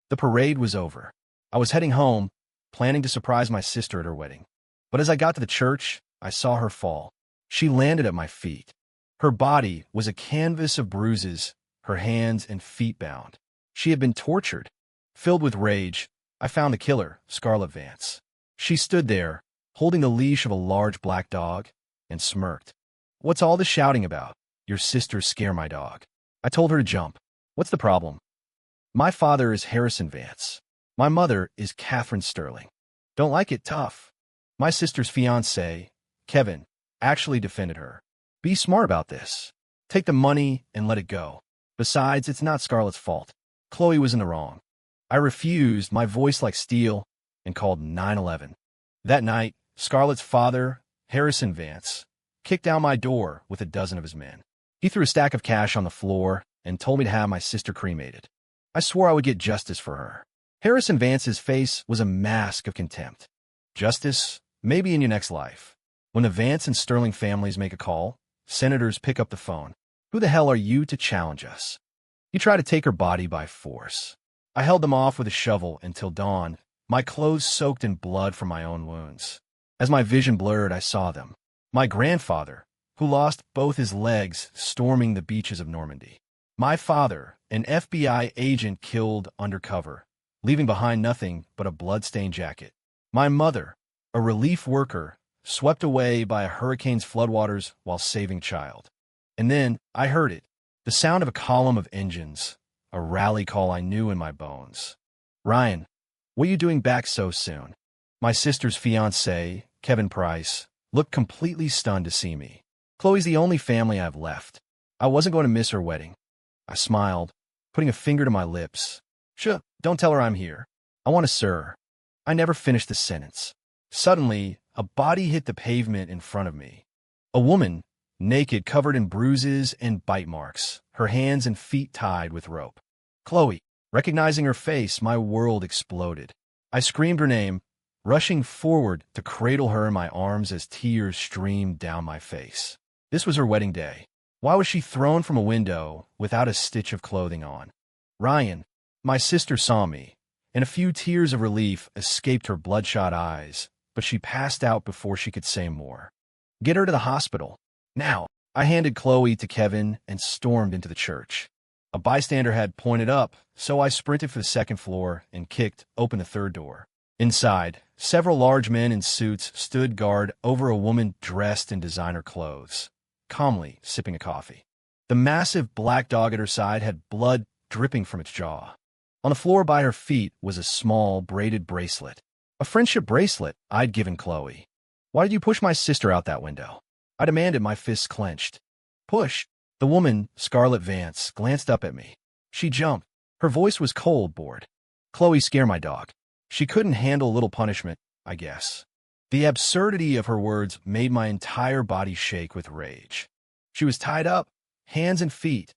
The parade was over. I was heading home, planning to surprise my sister at her wedding. But as I got to the church, I saw her fall. She landed at my feet. Her body was a canvas of bruises, her hands and feet bound. She had been tortured. Filled with rage, I found the killer, Scarlet Vance. She stood there, holding the leash of a large black dog, and smirked. "What's all this shouting about? Your sisters scare my dog." I told her to jump. "What's the problem?" "My father is Harrison Vance. My mother is Catherine Sterling. Don't like it? Tough." My sister's fiancé, Kevin, actually defended her. "Be smart about this. Take the money and let it go. Besides, it's not Scarlet's fault. Chloe was in the wrong." I refused, my voice like steel, and called 911. That night, Scarlet's father, Harrison Vance, kicked down my door with a dozen of his men. He threw a stack of cash on the floor and told me to have my sister cremated. I swore I would get justice for her. Harrison Vance's face was a mask of contempt. "Justice? Maybe in your next life. When the Vance and Sterling families make a call, senators pick up the phone. Who the hell are you to challenge us?" He tried to take her body by force. I held them off with a shovel until dawn, my clothes soaked in blood from my own wounds. As my vision blurred, I saw them. My grandfather, who lost both his legs storming the beaches of Normandy. My father, an FBI agent killed undercover, leaving behind nothing but a blood-stained jacket. My mother, a relief worker, swept away by a hurricane's floodwaters while saving child. And then I heard it, the sound of a column of engines, a rally call I knew in my bones. "Ryan, what are you doing back so soon?" My sister's fiancé, Kevin Price, looked completely stunned to see me. "Chloe's the only family I have left. I wasn't going to miss her wedding." I smiled, putting a finger to my lips. "Sure, don't tell her I'm here. I want to sir." I never finished the sentence. Suddenly, a body hit the pavement in front of me. A woman, naked, covered in bruises and bite marks, her hands and feet tied with rope. Chloe. Recognizing her face, my world exploded. I screamed her name, rushing forward to cradle her in my arms as tears streamed down my face. This was her wedding day. Why was she thrown from a window without a stitch of clothing on? "Ryan." My sister saw me, and a few tears of relief escaped her bloodshot eyes, but she passed out before she could say more. "Get her to the hospital. Now." I handed Chloe to Kevin and stormed into the church. A bystander had pointed up, so I sprinted for the second floor and kicked open the third door. Inside, several large men in suits stood guard over a woman dressed in designer clothes, calmly sipping a coffee. The massive black dog at her side had blood dripping from its jaw. On the floor by her feet was a small braided bracelet. A friendship bracelet I'd given Chloe. "Why did you push my sister out that window?" I demanded, my fists clenched. "Push?" The woman, Scarlet Vance, glanced up at me. She jumped. Her voice was cold, bored. "Chloe, scare my dog. She couldn't handle a little punishment, I guess." The absurdity of her words made my entire body shake with rage. She was tied up, hands and feet.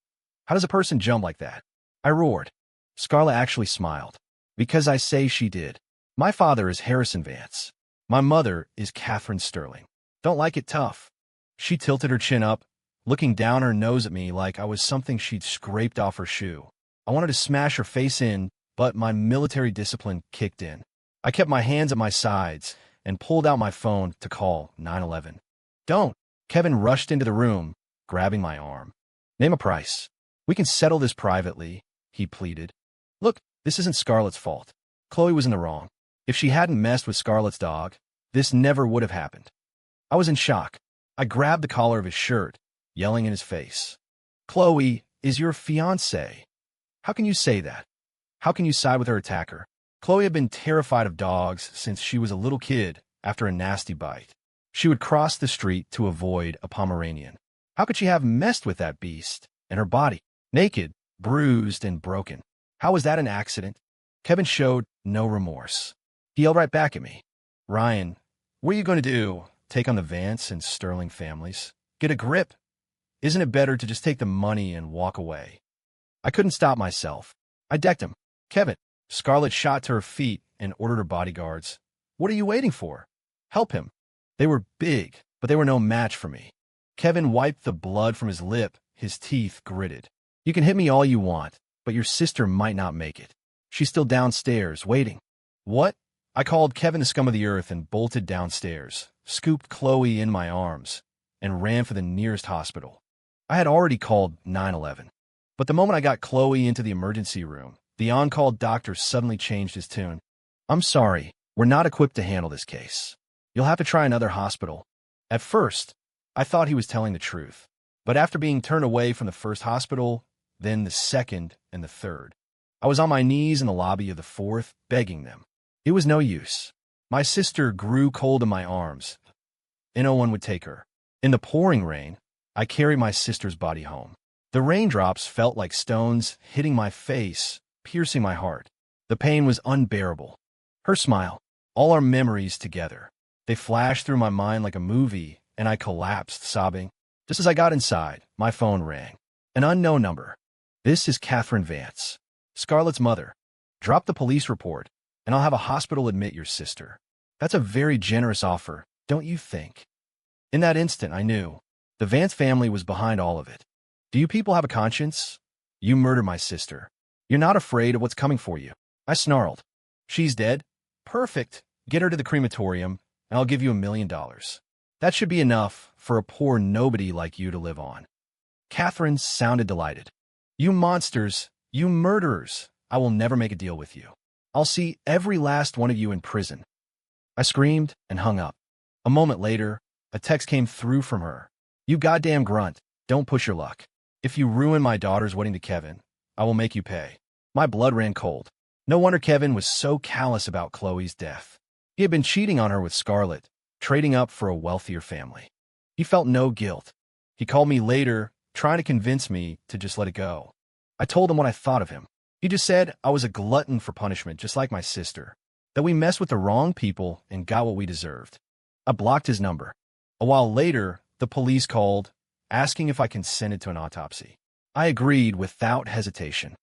How does a person jump like that? I roared. Scarlet actually smiled. "Because I say she did. My father is Harrison Vance. My mother is Catherine Sterling. Don't like it? Tough." She tilted her chin up, looking down her nose at me like I was something she'd scraped off her shoe. I wanted to smash her face in, but my military discipline kicked in. I kept my hands at my sides and pulled out my phone to call 911. "Don't." Kevin rushed into the room, grabbing my arm. "Name a price. We can settle this privately," he pleaded. "Look, this isn't Scarlet's fault. Chloe was in the wrong. If she hadn't messed with Scarlet's dog, this never would have happened." I was in shock. I grabbed the collar of his shirt, yelling in his face. "Chloe is your fiancée. How can you say that? How can you side with her attacker?" Chloe had been terrified of dogs since she was a little kid after a nasty bite. She would cross the street to avoid a Pomeranian. How could she have messed with that beast? And her body, naked, bruised, and broken. How was that an accident? Kevin showed no remorse. He yelled right back at me. "Ryan, what are you going to do? Take on the Vance and Sterling families? Get a grip? Isn't it better to just take the money and walk away?" I couldn't stop myself. I decked him. "Kevin." Scarlet shot to her feet and ordered her bodyguards. "What are you waiting for? Help him." They were big, but they were no match for me. Kevin wiped the blood from his lip, his teeth gritted. "You can hit me all you want, but your sister might not make it." She's still downstairs, waiting. What? I called Kevin the scum of the earth and bolted downstairs, scooped Chloe in my arms, and ran for the nearest hospital. I had already called 911. But the moment I got Chloe into the emergency room, the on-call doctor suddenly changed his tune. I'm sorry, we're not equipped to handle this case. You'll have to try another hospital. At first, I thought he was telling the truth. But after being turned away from the first hospital, then the second and the third, I was on my knees in the lobby of the fourth, begging them. It was no use. My sister grew cold in my arms, and no one would take her. In the pouring rain, I carried my sister's body home. The raindrops felt like stones hitting my face, piercing my heart. The pain was unbearable. Her smile, all our memories together. They flashed through my mind like a movie, and I collapsed, sobbing. Just as I got inside, my phone rang. An unknown number. This is Catherine Vance, Scarlet's mother. Drop the police report, and I'll have a hospital admit your sister. That's a very generous offer, don't you think? In that instant, I knew. The Vance family was behind all of it. Do you people have a conscience? You murdered my sister. You're not afraid of what's coming for you. I snarled. She's dead? Perfect. Get her to the crematorium, and I'll give you $1 million. That should be enough for a poor nobody like you to live on. Catherine sounded delighted. You monsters, you murderers, I will never make a deal with you. I'll see every last one of you in prison. I screamed and hung up. A moment later, a text came through from her. You goddamn grunt, don't push your luck. If you ruin my daughter's wedding to Kevin, I will make you pay. My blood ran cold. No wonder Kevin was so callous about Chloe's death. He had been cheating on her with Scarlet, trading up for a wealthier family. He felt no guilt. He called me later, trying to convince me to just let it go. I told him what I thought of him. He just said I was a glutton for punishment, just like my sister, that we messed with the wrong people and got what we deserved. I blocked his number. A while later, the police called, asking if I consented to an autopsy. I agreed without hesitation.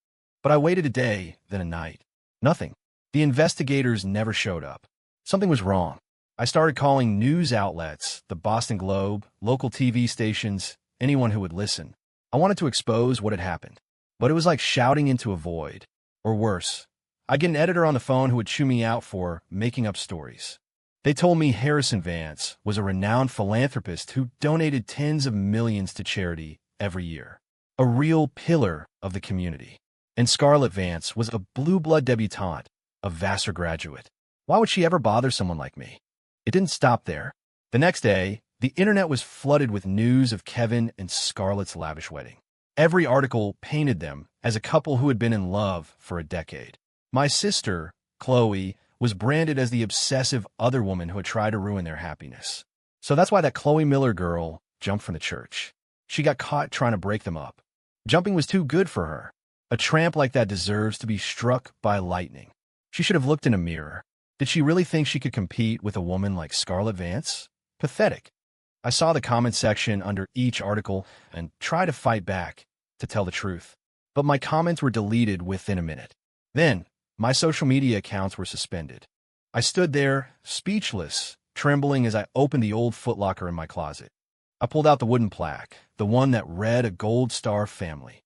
But I waited a day, then a night. Nothing. The investigators never showed up. Something was wrong. I started calling news outlets, the Boston Globe, local TV stations, anyone who would listen. I wanted to expose what had happened. But it was like shouting into a void. Or worse, I'd get an editor on the phone who would chew me out for making up stories. They told me Harrison Vance was a renowned philanthropist who donated tens of millions to charity every year. A real pillar of the community. And Scarlet Vance was a blue blood debutante, a Vassar graduate. Why would she ever bother someone like me? It didn't stop there. The next day, the internet was flooded with news of Kevin and Scarlet's lavish wedding. Every article painted them as a couple who had been in love for a decade. My sister, Chloe, was branded as the obsessive other woman who had tried to ruin their happiness. So that's why that Chloe Miller girl jumped from the church. She got caught trying to break them up. Jumping was too good for her. A tramp like that deserves to be struck by lightning. She should have looked in a mirror. Did she really think she could compete with a woman like Scarlet Vance? Pathetic. I saw the comment section under each article and tried to fight back, to tell the truth. But my comments were deleted within a minute. Then, my social media accounts were suspended. I stood there, speechless, trembling as I opened the old footlocker in my closet. I pulled out the wooden plaque, the one that read a Gold Star family.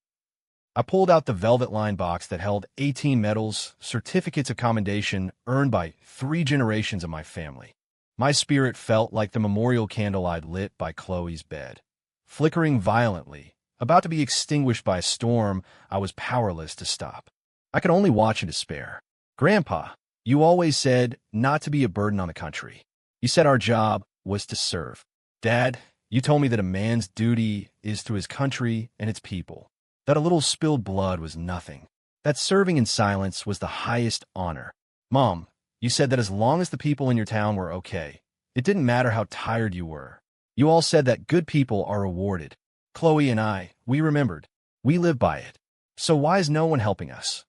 I pulled out the velvet-lined box that held 18 medals, certificates of commendation earned by 3 generations of my family. My spirit felt like the memorial candle I'd lit by Chloe's bed. Flickering violently, about to be extinguished by a storm I was powerless to stop. I could only watch in despair. Grandpa, you always said not to be a burden on the country. You said our job was to serve. Dad, you told me that a man's duty is to his country and its people. That a little spilled blood was nothing. That serving in silence was the highest honor. Mom, you said that as long as the people in your town were okay, it didn't matter how tired you were. You all said that good people are rewarded. Chloe and I, we remembered. We live by it. So why is no one helping us?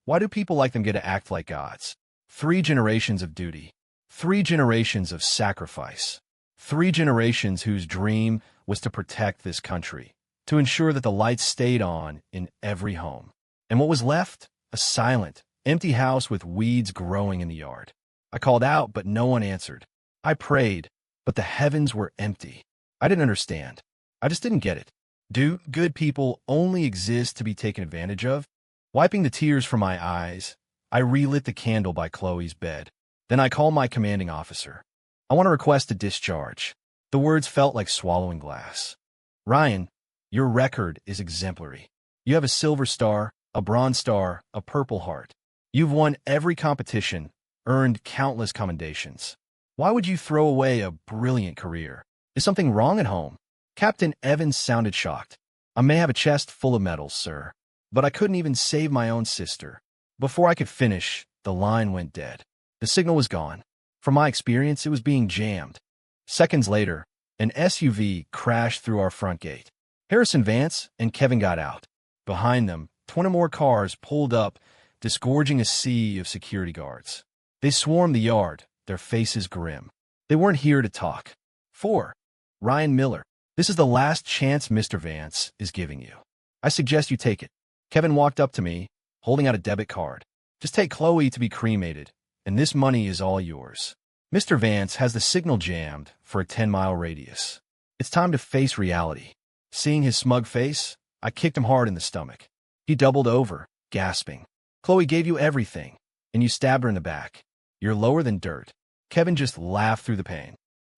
Why do people like them get to act like gods? 3 generations of duty. 3 generations of sacrifice. 3 generations whose dream was to protect this country, to ensure that the lights stayed on in every home. And what was left? A silent, empty house with weeds growing in the yard. I called out, but no one answered. I prayed, but the heavens were empty. I didn't understand. I just didn't get it. Do good people only exist to be taken advantage of? Wiping the tears from my eyes, I relit the candle by Chloe's bed. Then I called my commanding officer. I want to request a discharge. The words felt like swallowing glass. Ryan, your record is exemplary. You have a silver star, a bronze star, a purple heart. You've won every competition, earned countless commendations. Why would you throw away a brilliant career? Is something wrong at home? Captain Evans sounded shocked. I may have a chest full of medals, sir, but I couldn't even save my own sister. Before I could finish, the line went dead. The signal was gone. From my experience, it was being jammed. Seconds later, an SUV crashed through our front gate. Harrison Vance and Kevin got out. Behind them, 20 more cars pulled up, disgorging a sea of security guards. They swarmed the yard, their faces grim. They weren't here to talk. 4. Ryan Miller. This is the last chance Mr. Vance is giving you. I suggest you take it. Kevin walked up to me, holding out a debit card. Just take Chloe to be cremated, and this money is all yours. Mr. Vance has the signal jammed for a 10-mile radius. It's time to face reality. Seeing his smug face, I kicked him hard in the stomach. He doubled over, gasping. Chloe gave you everything, and you stabbed her in the back. You're lower than dirt. Kevin just laughed through the pain.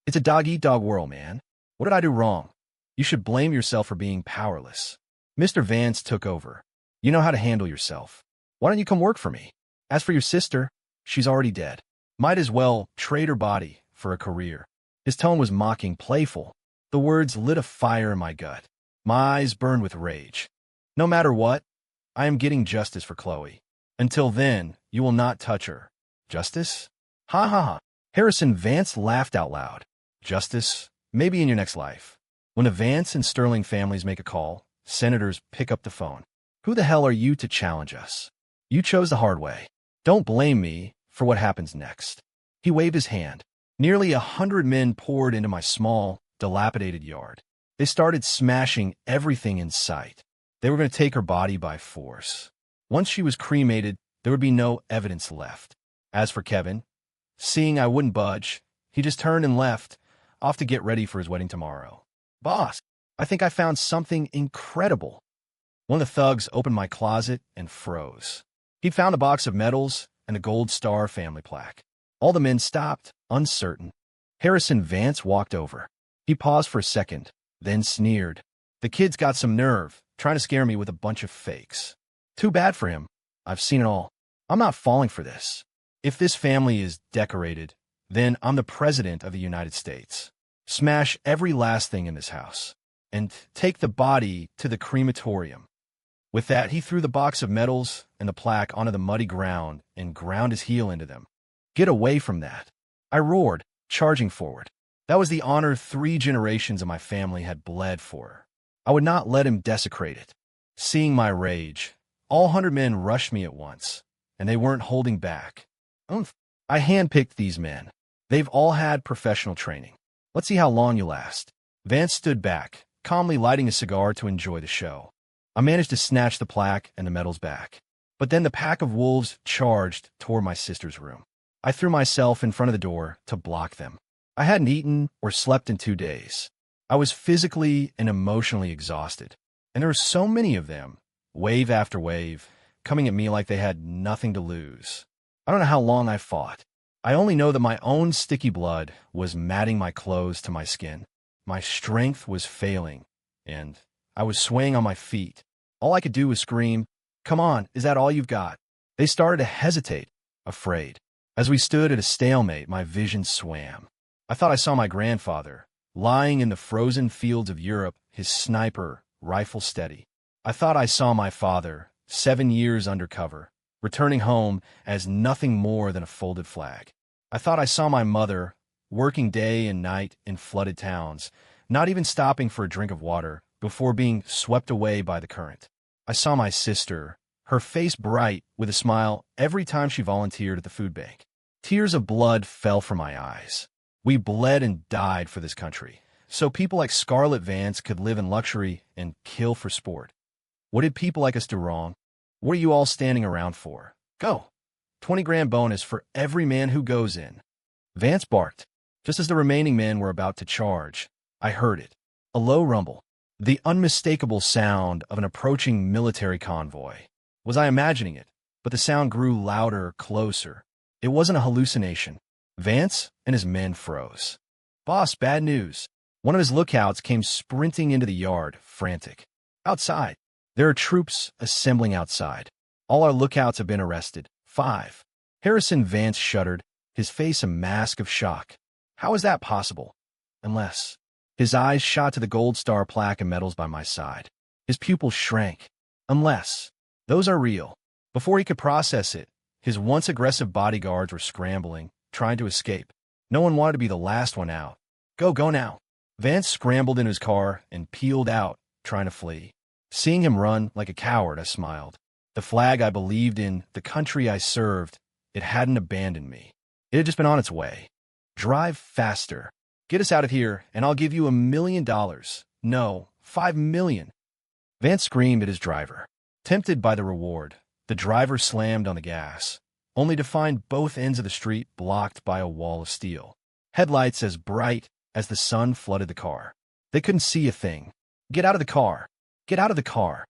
It's a dog-eat-dog world, man. What did I do wrong? You should blame yourself for being powerless. Mr. Vance took over. You know how to handle yourself. Why don't you come work for me? As for your sister, she's already dead. Might as well trade her body for a career. His tone was mocking, playful. The words lit a fire in my gut. My eyes burned with rage. No matter what, I am getting justice for Chloe. Until then, you will not touch her. Justice? Ha ha ha. Harrison Vance laughed out loud. Justice? Maybe in your next life. When the Vance and Sterling families make a call, senators pick up the phone. Who the hell are you to challenge us? You chose the hard way. Don't blame me for what happens next. He waved his hand. Nearly 100 men poured into my small, dilapidated yard. They started smashing everything in sight. They were going to take her body by force. Once she was cremated, there would be no evidence left. As for Kevin, seeing I wouldn't budge, he just turned and left, off to get ready for his wedding tomorrow. Boss, I think I found something incredible. One of the thugs opened my closet and froze. He'd found a box of medals and a gold star family plaque. All the men stopped, uncertain. Harrison Vance walked over. He paused for a second, then sneered. The kid's got some nerve, trying to scare me with a bunch of fakes. Too bad for him. I've seen it all. I'm not falling for this. If this family is decorated, then I'm the president of the United States. Smash every last thing in this house, and take the body to the crematorium. With that, he threw the box of medals and the plaque onto the muddy ground and ground his heel into them. Get away from that. I roared, charging forward. That was the honor 3 generations of my family had bled for. I would not let him desecrate it. Seeing my rage, all 100 men rushed me at once, and they weren't holding back. I handpicked these men. They've all had professional training. Let's see how long you last. Vance stood back, calmly lighting a cigar to enjoy the show. I managed to snatch the plaque and the medals back. But then the pack of wolves charged toward my sister's room. I threw myself in front of the door to block them. I hadn't eaten or slept in 2 days. I was physically and emotionally exhausted. And there were so many of them, wave after wave, coming at me like they had nothing to lose. I don't know how long I fought. I only know that my own sticky blood was matting my clothes to my skin. My strength was failing, and I was swaying on my feet. All I could do was scream, "Come on, is that all you've got?" They started to hesitate, afraid. As we stood at a stalemate, my vision swam. I thought I saw my grandfather, lying in the frozen fields of Europe, his sniper rifle steady. I thought I saw my father, 7 years undercover, returning home as nothing more than a folded flag. I thought I saw my mother, working day and night in flooded towns, not even stopping for a drink of water before being swept away by the current. I saw my sister, her face bright with a smile every time she volunteered at the food bank. Tears of blood fell from my eyes. We bled and died for this country, so people like Scarlet Vance could live in luxury and kill for sport. What did people like us do wrong? What are you all standing around for? Go. 20 grand bonus for every man who goes in. Vance barked. Just as the remaining men were about to charge, I heard it. A low rumble. The unmistakable sound of an approaching military convoy. Was I imagining it? but the sound grew louder, closer. It wasn't a hallucination. Vance and his men froze. "Boss, bad news." One of his lookouts came sprinting into the yard, frantic. "Outside. There are troops assembling outside. All our lookouts have been arrested. 5. Harrison Vance shuddered, his face a mask of shock. "How is that possible?" "Unless." His eyes shot to the gold star plaque and medals by my side. His pupils shrank. "Unless. Those are real." Before he could process it, his once aggressive bodyguards were scrambling, trying to escape. No one wanted to be the last one out. Go now." Vance scrambled into his car and peeled out, trying to flee. Seeing him run like a coward, I smiled. The flag I believed in, the country I served, it hadn't abandoned me. It had just been on its way. "Drive faster. Get us out of here, and I'll give you $1 million. No, $5 million. Vance screamed at his driver. Tempted by the reward, the driver slammed on the gas, only to find both ends of the street blocked by a wall of steel. Headlights as bright as the sun flooded the car. They couldn't see a thing. "Get out of the car! Get out of the car!"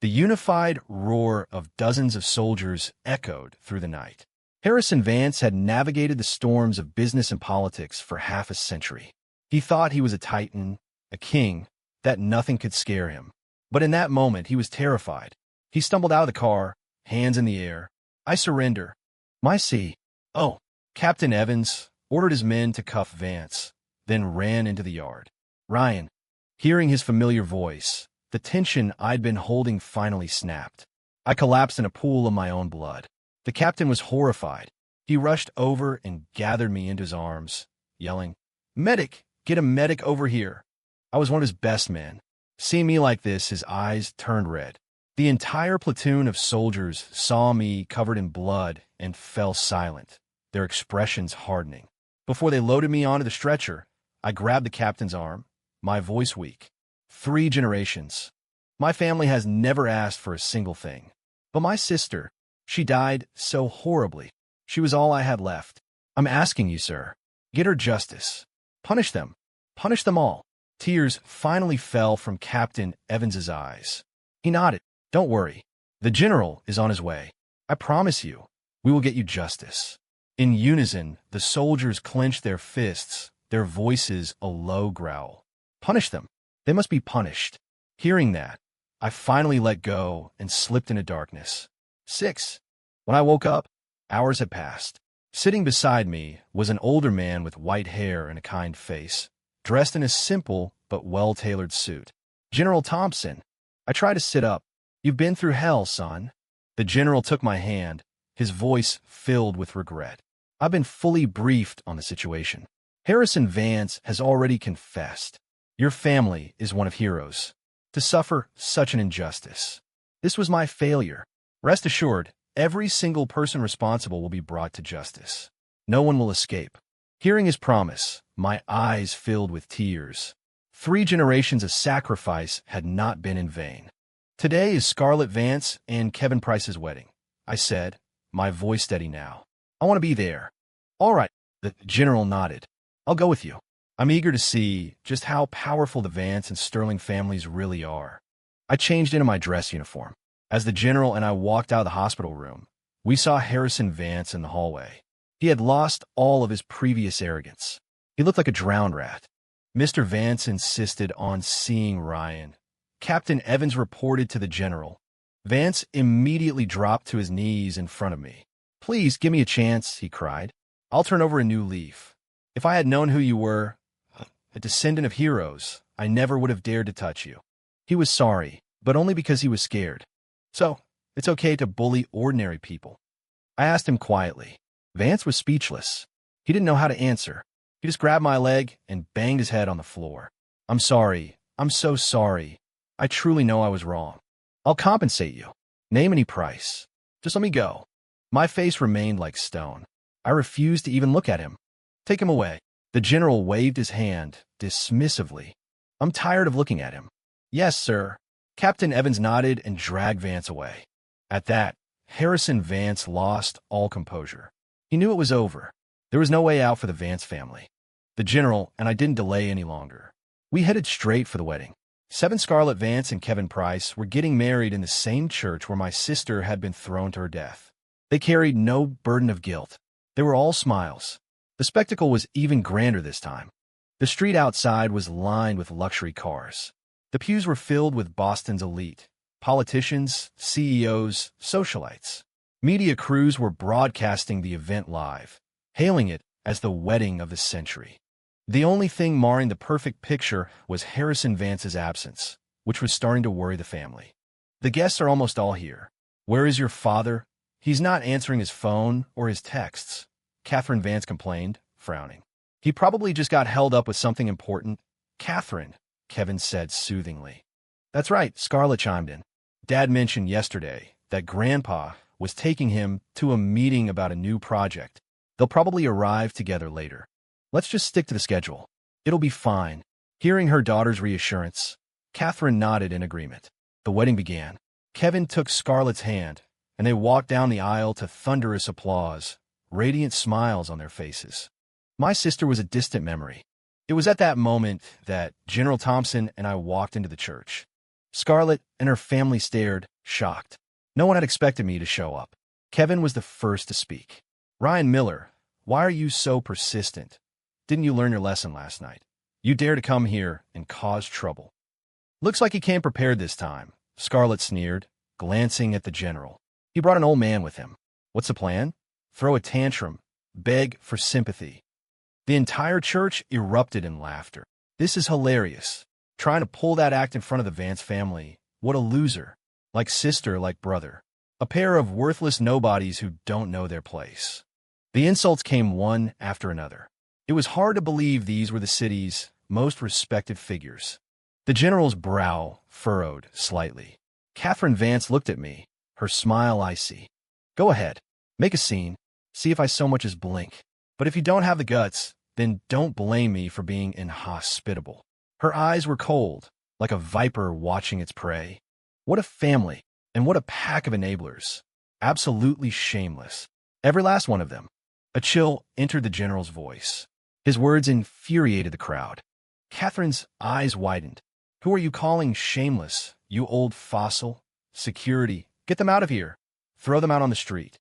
The unified roar of dozens of soldiers echoed through the night. Harrison Vance had navigated the storms of business and politics for half a century. He thought he was a titan, a king, that nothing could scare him. But in that moment, he was terrified. He stumbled out of the car, hands in the air. "I surrender." "My C." "Oh." Captain Evans ordered his men to cuff Vance, then ran into the yard. "Ryan." Hearing his familiar voice, the tension I'd been holding finally snapped. I collapsed in a pool of my own blood. The captain was horrified. He rushed over and gathered me into his arms, yelling, "Medic! Get a medic over here!" I was one of his best men. Seeing me like this, his eyes turned red. The entire platoon of soldiers saw me covered in blood and fell silent, their expressions hardening. Before they loaded me onto the stretcher, I grabbed the captain's arm, my voice weak. 3 generations. My family has never asked for a single thing. But my sister, she died so horribly. She was all I had left. I'm asking you, sir, get her justice. Punish them. Punish them all. Tears finally fell from Captain Evans's eyes. He nodded. Don't worry. The general is on his way. I promise you, we will get you justice. In unison, the soldiers clenched their fists, their voices a low growl. Punish them. They must be punished. Hearing that, I finally let go and slipped into darkness. 6. When I woke up, hours had passed. Sitting beside me was an older man with white hair and a kind face, dressed in a simple but well-tailored suit. General Thompson. I tried to sit up. You've been through hell, son. The general took my hand, his voice filled with regret. I've been fully briefed on the situation. Harrison Vance has already confessed. Your family is one of heroes. To suffer such an injustice. This was my failure. Rest assured, every single person responsible will be brought to justice. No one will escape. Hearing his promise, my eyes filled with tears. 3 generations of sacrifice had not been in vain. Today is Scarlet Vance and Kevin Price's wedding, I said, my voice steady now. I want to be there. All right, the general nodded. I'll go with you. I'm eager to see just how powerful the Vance and Sterling families really are. I changed into my dress uniform. As the general and I walked out of the hospital room, we saw Harrison Vance in the hallway. He had lost all of his previous arrogance. He looked like a drowned rat. Mr. Vance insisted on seeing Ryan. Captain Evans reported to the general. Vance immediately dropped to his knees in front of me. Please give me a chance, he cried. I'll turn over a new leaf. If I had known who you were, a descendant of heroes, I never would have dared to touch you. He was sorry, but only because he was scared. So, it's okay to bully ordinary people. I asked him quietly. Vance was speechless. He didn't know how to answer. He just grabbed my leg and banged his head on the floor. I'm sorry. I'm so sorry. I truly know I was wrong. I'll compensate you. Name any price. Just let me go. My face remained like stone. I refused to even look at him. Take him away. The general waved his hand dismissively. I'm tired of looking at him. Yes, sir. Captain Evans nodded and dragged Vance away. At that, Harrison Vance lost all composure. He knew it was over. There was no way out for the Vance family. The general and I didn't delay any longer. We headed straight for the wedding. Scarlet Vance and Kevin Price were getting married in the same church where my sister had been thrown to her death. They carried no burden of guilt. They were all smiles. The spectacle was even grander this time. The street outside was lined with luxury cars. The pews were filled with Boston's elite, politicians, CEOs, socialites. Media crews were broadcasting the event live, hailing it as the wedding of the century. The only thing marring the perfect picture was Harrison Vance's absence, which was starting to worry the family. "The guests are almost all here. Where is your father? He's not answering his phone or his texts," Catherine Vance complained, frowning. "He probably just got held up with something important." "Catherine," Kevin said soothingly. "That's right," Scarlet chimed in. "Dad mentioned yesterday that Grandpa was taking him to a meeting about a new project. They'll probably arrive together later. Let's just stick to the schedule. It'll be fine." Hearing her daughter's reassurance, Catherine nodded in agreement. The wedding began. Kevin took Scarlet's hand, and they walked down the aisle to thunderous applause, radiant smiles on their faces. My sister was a distant memory. It was at that moment that General Thompson and I walked into the church. Scarlet and her family stared, shocked. No one had expected me to show up. Kevin was the first to speak. "Ryan Miller, why are you so persistent? Didn't you learn your lesson last night? You dare to come here and cause trouble." "Looks like he came prepared this time," Scarlet sneered, glancing at the general. "He brought an old man with him. What's the plan? Throw a tantrum, beg for sympathy." The entire church erupted in laughter. "This is hilarious. Trying to pull that act in front of the Vance family. What a loser. Like sister, like brother. A pair of worthless nobodies who don't know their place." The insults came one after another. It was hard to believe these were the city's most respected figures. The general's brow furrowed slightly. Catherine Vance looked at me, her smile icy. "Go ahead. Make a scene. See if I so much as blink. But if you don't have the guts, then don't blame me for being inhospitable." Her eyes were cold, like a viper watching its prey. What a family, and what a pack of enablers. Absolutely shameless. Every last one of them. A chill entered the general's voice. His words infuriated the crowd. Catherine's eyes widened. "Who are you calling shameless, you old fossil? Security, get them out of here. Throw them out on the street."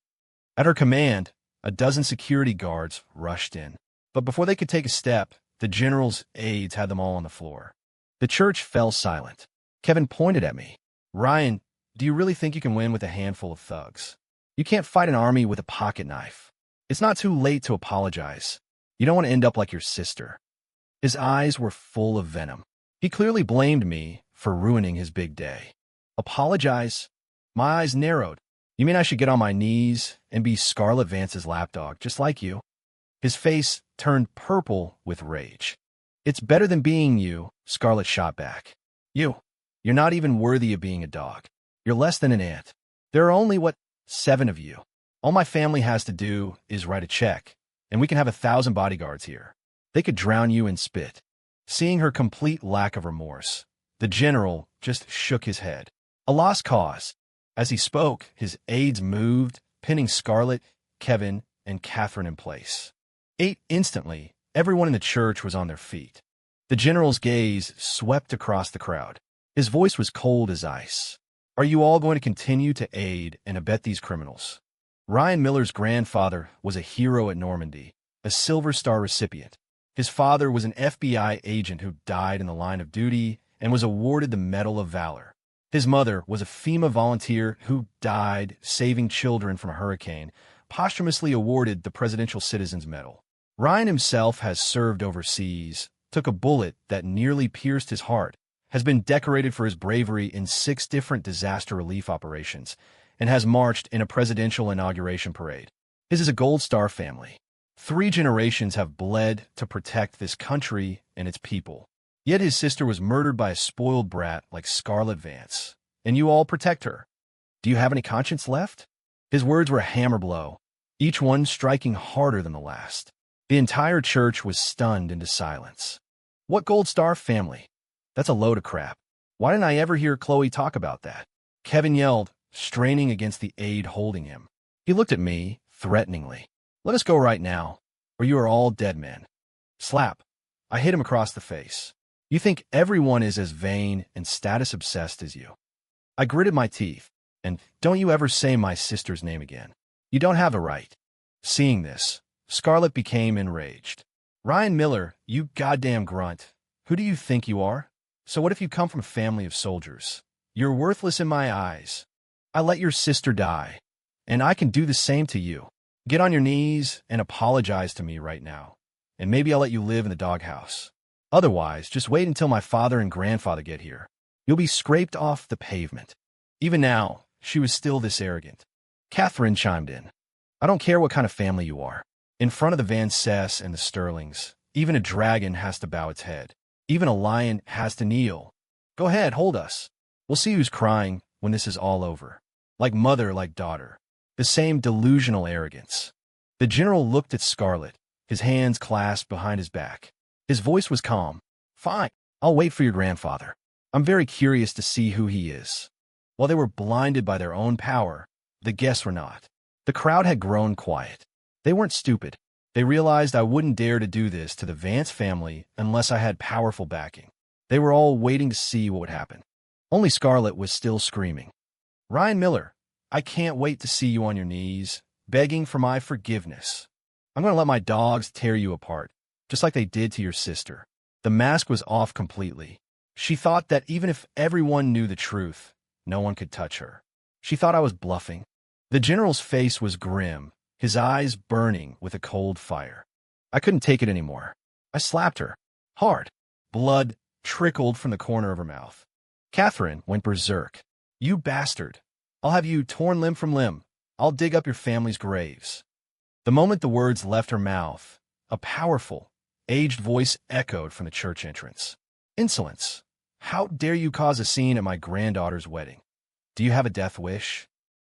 At her command, a dozen security guards rushed in. But before they could take a step, the general's aides had them all on the floor. The church fell silent. Kevin pointed at me. "Ryan, do you really think you can win with a handful of thugs? You can't fight an army with a pocket knife. It's not too late to apologize. You don't want to end up like your sister." His eyes were full of venom. He clearly blamed me for ruining his big day. "Apologize?" My eyes narrowed. "You mean I should get on my knees and be Scarlet Vance's lapdog, just like you?" His face turned purple with rage. "It's better than being you," Scarlet shot back. You're not even worthy of being a dog. You're less than an ant. There are only, 7 of you. All my family has to do is write a check, and we can have 1,000 bodyguards here. They could drown you in spit." Seeing her complete lack of remorse, the general just shook his head. A lost cause. As he spoke, his aides moved, pinning Scarlet, Kevin, and Catherine in place. Instantly, everyone in the church was on their feet. The general's gaze swept across the crowd. His voice was cold as ice. "Are you all going to continue to aid and abet these criminals?" Ryan Miller's grandfather was a hero at Normandy, a Silver Star recipient. His father was an FBI agent who died in the line of duty and was awarded the Medal of Valor. His mother was a FEMA volunteer who died saving children from a hurricane, posthumously awarded the Presidential Citizens Medal. Ryan himself has served overseas, took a bullet that nearly pierced his heart, has been decorated for his bravery in 6 different disaster relief operations, and has marched in a presidential inauguration parade. His is a Gold Star family. 3 generations have bled to protect this country and its people. Yet his sister was murdered by a spoiled brat like Scarlet Vance, and you all protect her. Do you have any conscience left? His words were a hammer blow, each one striking harder than the last. The entire church was stunned into silence. What Gold Star family? That's a load of crap. Why didn't I ever hear Chloe talk about that? Kevin yelled, straining against the aide holding him. He looked at me, threateningly. Let us go right now, or you are all dead men. Slap. I hit him across the face. You think everyone is as vain and status-obsessed as you. I gritted my teeth. And don't you ever say my sister's name again. You don't have a right. Seeing this, Scarlet became enraged. Ryan Miller, you goddamn grunt. Who do you think you are? So what if you come from a family of soldiers? You're worthless in my eyes. I let your sister die. And I can do the same to you. Get on your knees and apologize to me right now. And maybe I'll let you live in the doghouse. Otherwise, just wait until my father and grandfather get here. You'll be scraped off the pavement. Even now, she was still this arrogant. Catherine chimed in. I don't care what kind of family you are. In front of the Van Cess and the Sterlings, even a dragon has to bow its head. Even a lion has to kneel. Go ahead, hold us. We'll see who's crying when this is all over. Like mother, like daughter. The same delusional arrogance. The general looked at Scarlet, his hands clasped behind his back. His voice was calm. Fine, I'll wait for your grandfather. I'm very curious to see who he is. While they were blinded by their own power, the guests were not. The crowd had grown quiet. They weren't stupid. They realized I wouldn't dare to do this to the Vance family unless I had powerful backing. They were all waiting to see what would happen. Only Scarlet was still screaming. Ryan Miller, I can't wait to see you on your knees, begging for my forgiveness. I'm going to let my dogs tear you apart, just like they did to your sister. The mask was off completely. She thought that even if everyone knew the truth, no one could touch her. She thought I was bluffing. The general's face was grim, his eyes burning with a cold fire. I couldn't take it anymore. I slapped her. Hard. Blood trickled from the corner of her mouth. Catherine went berserk. You bastard. I'll have you torn limb from limb. I'll dig up your family's graves. The moment the words left her mouth, a powerful, aged voice echoed from the church entrance. Insolence. How dare you cause a scene at my granddaughter's wedding? Do you have a death wish?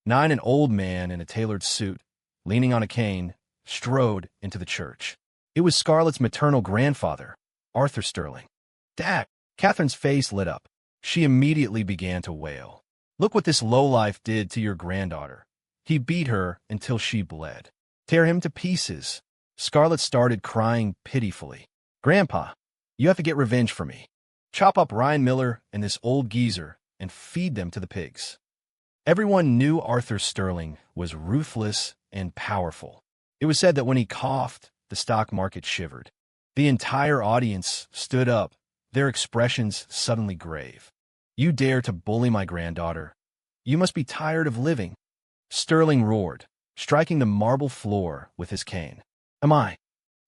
An old man in a tailored suit, leaning on a cane, strode into the church. It was Scarlet's maternal grandfather, Arthur Sterling. Dad! Catherine's face lit up. She immediately began to wail. Look what this lowlife did to your granddaughter. He beat her until she bled. Tear him to pieces. Scarlet started crying pitifully. Grandpa, you have to get revenge for me. Chop up Ryan Miller and this old geezer and feed them to the pigs. Everyone knew Arthur Sterling was ruthless and powerful. It was said that when he coughed, the stock market shivered. The entire audience stood up, their expressions suddenly grave. You dare to bully my granddaughter? You must be tired of living. Sterling roared, striking the marble floor with his cane. Am I?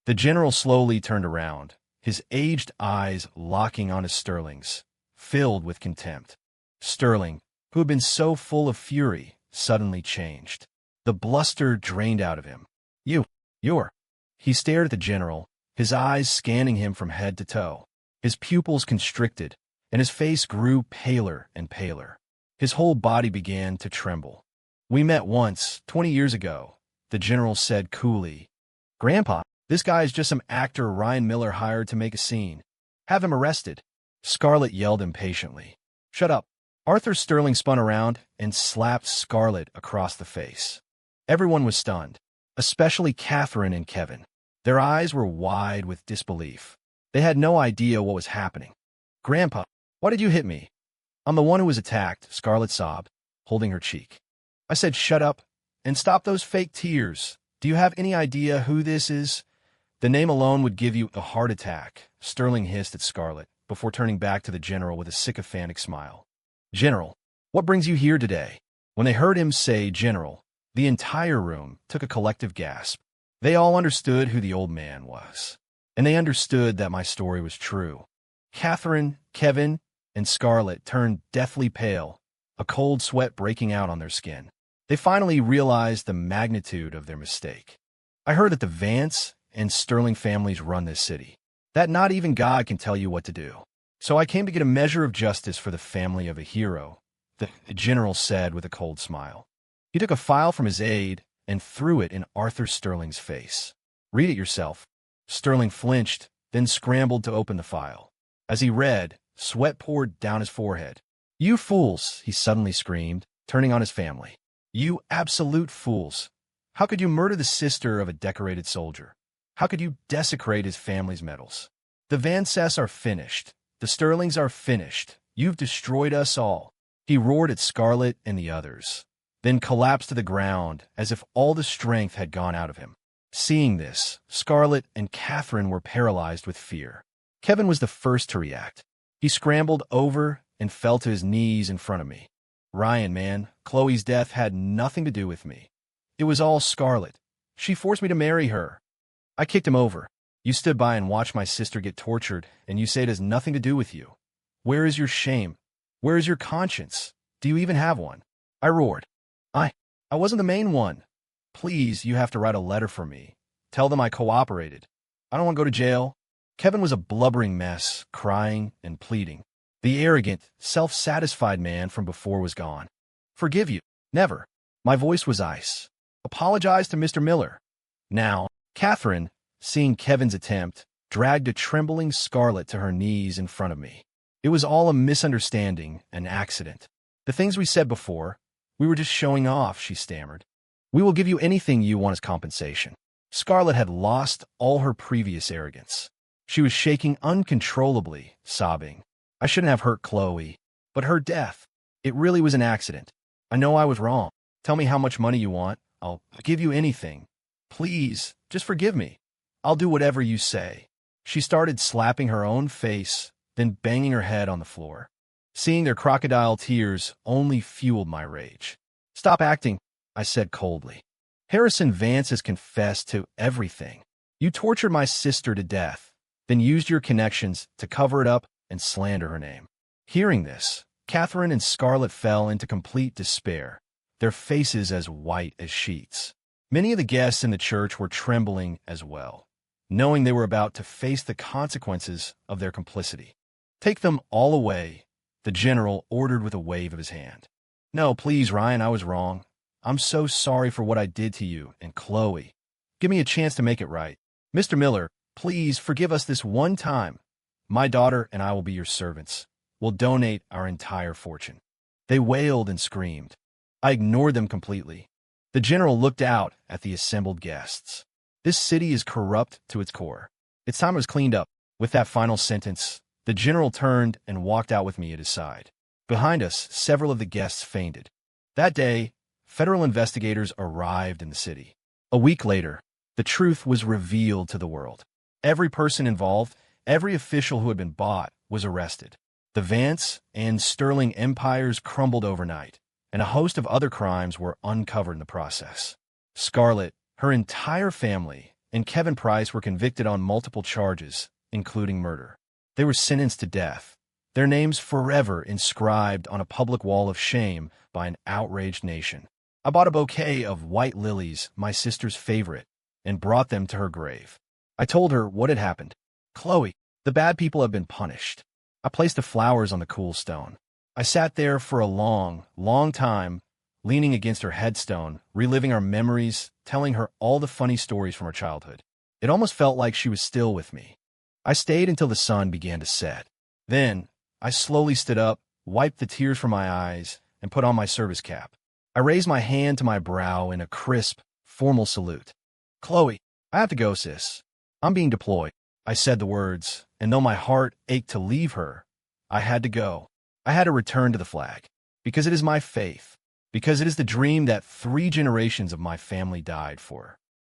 The general slowly turned around, his aged eyes locking on his Sterling's, filled with contempt. Sterling, who had been so full of fury, suddenly changed. The bluster drained out of him. You're. He stared at the general, his eyes scanning him from head to toe. His pupils constricted, and his face grew paler and paler. His whole body began to tremble. We met once, 20 years ago, the general said coolly. Grandpa, this guy is just some actor Ryan Miller hired to make a scene. Have him arrested. Scarlet yelled impatiently. Shut up. Arthur Sterling spun around and slapped Scarlet across the face. Everyone was stunned, especially Catherine and Kevin. Their eyes were wide with disbelief. They had no idea what was happening. Grandpa, why did you hit me? I'm the one who was attacked, Scarlet sobbed, holding her cheek. I said shut up and stop those fake tears. Do you have any idea who this is? The name alone would give you a heart attack, Sterling hissed at Scarlet, before turning back to the general with a sycophantic smile. General, what brings you here today? When they heard him say general, the entire room took a collective gasp. They all understood who the old man was. And they understood that my story was true. Catherine, Kevin, and Scarlet turned deathly pale, a cold sweat breaking out on their skin. They finally realized the magnitude of their mistake. I heard that the Vance and Sterling families run this city, that not even God can tell you what to do. So I came to get a measure of justice for the family of a hero, the general said with a cold smile. He took a file from his aide and threw it in Arthur Sterling's face. Read it yourself. Sterling flinched, then scrambled to open the file. As he read, sweat poured down his forehead. You fools, he suddenly screamed, turning on his family. You absolute fools. How could you murder the sister of a decorated soldier? How could you desecrate his family's medals? The Van Cess are finished. The Sterlings are finished. You've destroyed us all. He roared at Scarlet and the others, then collapsed to the ground as if all the strength had gone out of him. Seeing this, Scarlet and Catherine were paralyzed with fear. Kevin was the first to react. He scrambled over and fell to his knees in front of me. Ryan, man, Chloe's death had nothing to do with me. It was all Scarlet. She forced me to marry her. I kicked him over. You stood by and watched my sister get tortured, and you say it has nothing to do with you. Where is your shame? Where is your conscience? Do you even have one? I roared. I wasn't the main one. Please, you have to write a letter for me. Tell them I cooperated. I don't want to go to jail. Kevin was a blubbering mess, crying and pleading. The arrogant, self-satisfied man from before was gone. Forgive you. Never. My voice was ice. Apologize to Mr. Miller. Now, Catherine, seeing Kevin's attempt, dragged a trembling Scarlet to her knees in front of me. It was all a misunderstanding, an accident. The things we said before, we were just showing off, she stammered. We will give you anything you want as compensation. Scarlet had lost all her previous arrogance. She was shaking uncontrollably, sobbing. I shouldn't have hurt Chloe, but her death, it really was an accident. I know I was wrong. Tell me how much money you want. I'll give you anything. Please, just forgive me. I'll do whatever you say. She started slapping her own face, then banging her head on the floor. Seeing their crocodile tears only fueled my rage. Stop acting, I said coldly. Harrison Vance has confessed to everything. You tortured my sister to death, then used your connections to cover it up and slander her name. Hearing this, Catherine and Scarlet fell into complete despair, their faces as white as sheets. Many of the guests in the church were trembling as well, knowing they were about to face the consequences of their complicity. Take them all away, the general ordered with a wave of his hand. No, please, Ryan, I was wrong. I'm so sorry for what I did to you and Chloe. Give me a chance to make it right. Mr. Miller, please forgive us this one time. My daughter and I will be your servants. We'll donate our entire fortune. They wailed and screamed. I ignored them completely. The general looked out at the assembled guests. This city is corrupt to its core. It's time it was cleaned up. With that final sentence, the general turned and walked out with me at his side. Behind us, several of the guests fainted. That day, federal investigators arrived in the city. A week later, the truth was revealed to the world. Every person involved, every official who had been bought, was arrested. The Vance and Sterling empires crumbled overnight, and a host of other crimes were uncovered in the process. Scarlet, her entire family, and Kevin Price were convicted on multiple charges, including murder. They were sentenced to death, their names forever inscribed on a public wall of shame by an outraged nation. I bought a bouquet of white lilies, my sister's favorite, and brought them to her grave. I told her what had happened. Chloe, the bad people have been punished. I placed the flowers on the cool stone. I sat there for a long, long time, leaning against her headstone, reliving our memories, telling her all the funny stories from her childhood. It almost felt like she was still with me. I stayed until the sun began to set. Then, I slowly stood up, wiped the tears from my eyes, and put on my service cap. I raised my hand to my brow in a crisp, formal salute. Chloe, I have to go, sis. I'm being deployed. I said the words, and though my heart ached to leave her, I had to go. I had to return to the flag, because it is my faith, because it is the dream that 3 generations of my family died for.